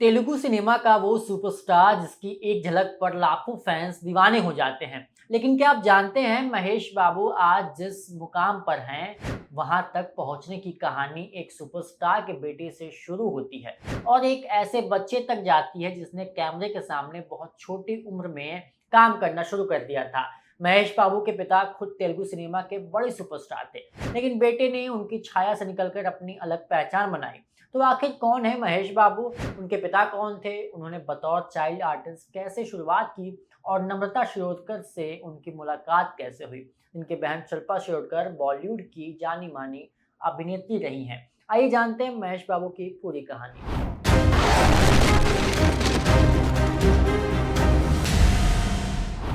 Telugu cinema का वो superstar जिसकी एक झलक पर लाखों फैंस दीवाने हो जाते हैं। लेकिन क्या आप जानते हैं महेश बाबू आज जिस मुकाम पर हैं, वहां तक पहुंचने की कहानी एक सुपरस्टार के बेटे से शुरू होती है और एक ऐसे बच्चे तक जाती है जिसने कैमरे के सामने बहुत छोटी उम्र में काम करना शुरू कर दिया था। महेश बाबू के पिता खुद तेलुगु सिनेमा के बड़े सुपरस्टार थे, लेकिन बेटे ने उनकी छाया से निकलकर अपनी अलग पहचान बनाई। तो आखिर कौन है महेश बाबू, उनके पिता कौन थे, उन्होंने बतौर चाइल्ड आर्टिस्ट कैसे शुरुआत की और नम्रता शिरोडकर से उनकी मुलाकात कैसे हुई। इनके बहन शिल्पा शिरोडकर बॉलीवुड की जानी मानी अभिनेत्री रही हैं। आइए जानते हैं महेश बाबू की पूरी कहानी।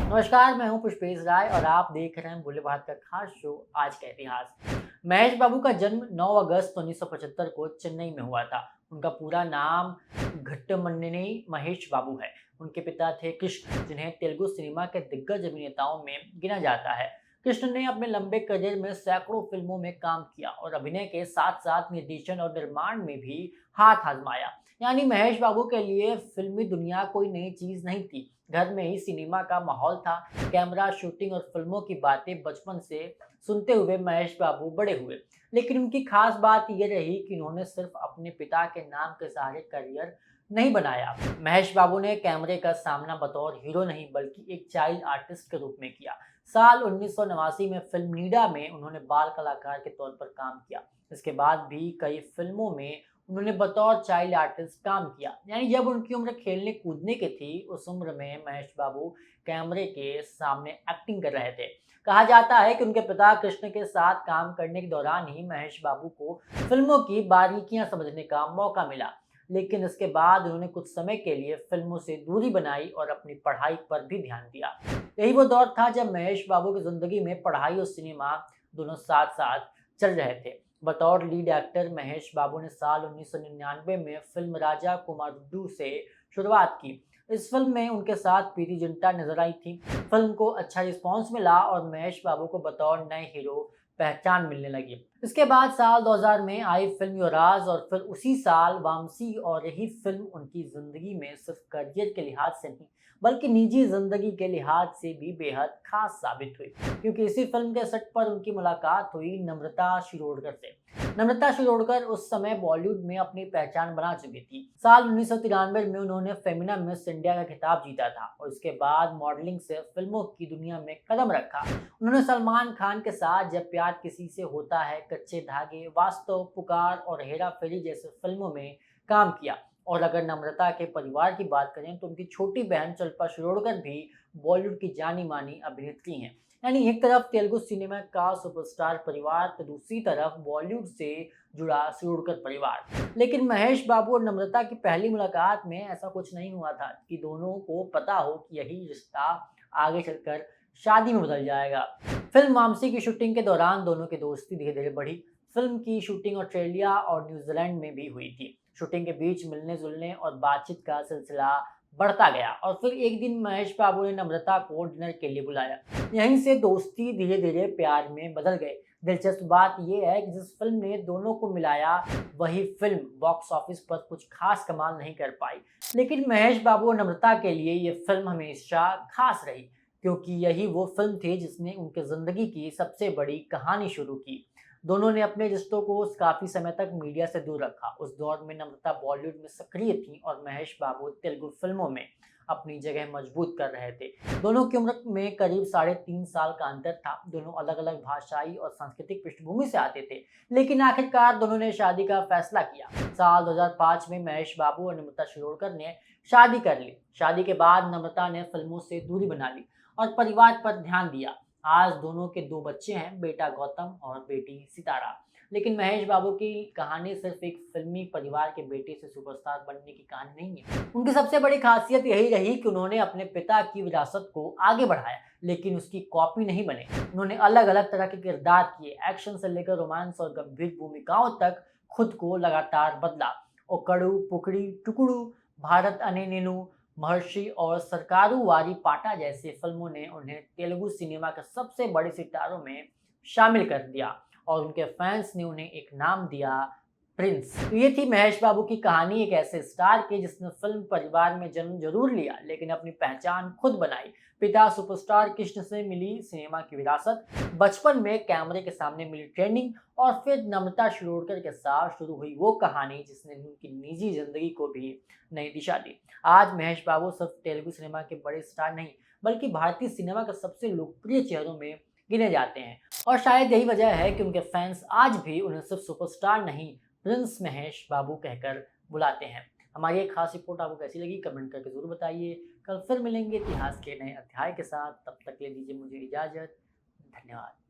नमस्कार, मैं हूं पुष्पेश राय और आप देख रहे हैं भोले भारत का खास शो आज का इतिहास। महेश बाबू का जन्म 9 अगस्त 1975 को चेन्नई में हुआ था। उनका पूरा नाम घट्टमनेनी महेश बाबू है। उनके पिता थे कृष्ण, जिन्हें तेलुगु सिनेमा के दिग्गज अभिनेताओं में गिना जाता है। कृष्ण ने अपने लंबे करियर में सैकड़ों फिल्मों में काम किया और अभिनय के साथ साथ निर्देशन और निर्माण में भी हाथ आजमाया। यानी महेश बाबू के लिए फिल्मी दुनिया कोई नई चीज नहीं थी। घर में ही सिनेमा का माहौल था। कैमरा, शूटिंग और फिल्मों की बातें बचपन से सुनते हुए महेश बाबू बड़े हुए। लेकिन उनकी खास बात यह रही कि उन्होंने सिर्फ अपने पिता के नाम के सहारे करियर नहीं बनाया। महेश बाबू ने कैमरे का सामना बतौर हीरो नहीं बल्कि एक चाइल्ड आर्टिस्ट के रूप में किया। साल 1989 में फिल्म नीडा में उन्होंने बाल कलाकार के तौर पर काम किया। इसके बाद भी कई फिल्मों में उन्होंने बतौर चाइल्ड आर्टिस्ट काम किया। यानी जब उनकी उम्र खेलने कूदने की थी, उस उम्र में महेश बाबू कैमरे के सामने एक्टिंग कर रहे थे। कहा जाता है कि उनके पिता कृष्ण के साथ काम करने के दौरान ही महेश बाबू को फिल्मों की बारीकियां समझने का मौका मिला। लेकिन इसके बाद उन्होंने कुछ समय के लिए फिल्मों से दूरी बनाई और अपनी पढ़ाई पर भी ध्यान दिया। यही वो दौर था जब महेश बाबू की जिंदगी में पढ़ाई और सिनेमा दोनों साथ साथ चल रहे थे। बतौर लीड एक्टर महेश बाबू ने साल 1999 में फिल्म राजा कुमारुडू से शुरुआत की। इस फिल्म में उनके साथ प्रीति जिंटा नजर आई थी। फिल्म को अच्छा रिस्पांस मिला और महेश बाबू को बतौर नए हीरो पहचान मिलने लगी। इसके बाद साल 2000 में आई फिल्म युवराज और फिर उसी साल वामसी, और यही फिल्म उनकी जिंदगी में सिर्फ करियर के लिहाज से नहीं बल्कि निजी जिंदगी के लिहाज से भी बेहद खास साबित हुई, क्योंकि इसी फिल्म के सेट पर उनकी मुलाकात हुई नम्रता शिरोडकर से। नम्रता शिरोडकर उस समय बॉलीवुड में अपनी पहचान बना चुकी थी। साल 1993 में उन्होंने फेमिना मिस इंडिया का खिताब जीता था और इसके बाद मॉडलिंग से फिल्मों की दुनिया में कदम रखा। उन्होंने सलमान खान के साथ जब प्यार किसी से होता है, कच्चे धागे, वास्तव, पुकार और हेरा फेरी जैसे फिल्मों में काम किया। और अगर नम्रता के परिवार की बात करें तो उनकी छोटी बहन शिल्पा शिरोडकर भी बॉलीवुड की जानी मानी अभिनेत्री हैं। यानी एक तरफ तेलुगु सिनेमा का सुपरस्टार परिवार तो दूसरी तरफ बॉलीवुड से जुड़ा शिरोडकर परिवार। लेकिन महेश बाबू और नम्रता की पहली मुलाकात में ऐसा कुछ नहीं हुआ था कि दोनों को पता हो कि यही रिश्ता आगे चलकर शादी में बदल जाएगा। फिल्म वामसी की शूटिंग के दौरान दोनों की दोस्ती धीरे धीरे बढ़ी। फिल्म की शूटिंग ऑस्ट्रेलिया और न्यूजीलैंड में भी हुई थी। शूटिंग के बीच मिलने जुलने और बातचीत का सिलसिला बढ़ता गया और फिर एक दिन महेश बाबू ने नम्रता को डिनर के लिए बुलाया। यहीं से दोस्ती धीरे धीरे प्यार में बदल गई। दिलचस्प बात यह है कि जिस फिल्म ने दोनों को मिलाया, वही फिल्म बॉक्स ऑफिस पर कुछ खास कमाल नहीं कर पाई। लेकिन महेश बाबू और नम्रता के लिए ये फिल्म हमेशा खास रही, क्योंकि यही वो फिल्म थी जिसने उनके जिंदगी की सबसे बड़ी कहानी शुरू की। दोनों ने अपने रिश्तों को काफी समय तक मीडिया से दूर रखा। उस दौर में नम्रता बॉलीवुड में सक्रिय थी और महेश बाबू तेलुगु फिल्मों में अपनी जगह मजबूत कर रहे थे। दोनों की उम्र में करीब 3.5 साल का अंतर था। दोनों अलग अलग भाषाई और सांस्कृतिक पृष्ठभूमि से आते थे, लेकिन आखिरकार दोनों ने शादी का फैसला किया। साल 2005 में महेश बाबू और नम्रता शिरोडकर ने शादी कर ली। शादी के बाद नम्रता ने फिल्मों से दूरी बना ली और परिवार पर ध्यान दिया। आज दोनों के 2 बच्चे हैं, बेटा गौतम और बेटी सितारा। लेकिन महेश बाबू की कहानी सिर्फ एक फिल्मी परिवार के बेटे से सुपरस्टार बनने की कहानी नहीं है। उनकी सबसे बड़ी खासियत यही रही कि उन्होंने अपने पिता की विरासत को आगे बढ़ाया, लेकिन उसकी कॉपी नहीं बने। उन्होंने अलग अलग तरह के किरदार किए, एक्शन से लेकर रोमांस और गंभीर भूमिकाओं तक खुद को लगातार बदला। ओकड़ू, पुकड़ी, टुकड़ू, भारत अने नेनु, महर्षि और सरकारू वारी पाटा जैसी फिल्मों ने उन्हें तेलुगु सिनेमा के सबसे बड़े सितारों में शामिल कर दिया और उनके फैंस ने उन्हें एक नाम दिया, प्रिंस। ये थी महेश बाबू की कहानी एक ऐसे स्टार की जिसने फिल्म परिवार में जन्म जरूर लिया लेकिन अपनी पहचान खुद बनाई। पिता सुपरस्टार कृष्ण से मिली सिनेमा की विरासत, बचपन में कैमरे के सामने मिली ट्रेनिंग और फिर नम्रता शिरोडकर के साथ शुरू हुई वो कहानी जिसने उनकी निजी जिंदगी को भी नई दिशा दी। आज महेश बाबू सिर्फ तेलुगु सिनेमा के बड़े स्टार नहीं बल्कि भारतीय सिनेमा के सबसे लोकप्रिय चेहरों में गिने जाते हैं और शायद यही वजह है कि उनके फैंस आज भी उन्हें सिर्फ सुपरस्टार नहीं, प्रिंस महेश बाबू कहकर बुलाते हैं। हमारी एक खास रिपोर्ट आपको कैसी लगी कमेंट करके जरूर बताइए। कल फिर मिलेंगे इतिहास के नए अध्याय के साथ, तब तक ले दीजिए मुझे इजाजत। धन्यवाद।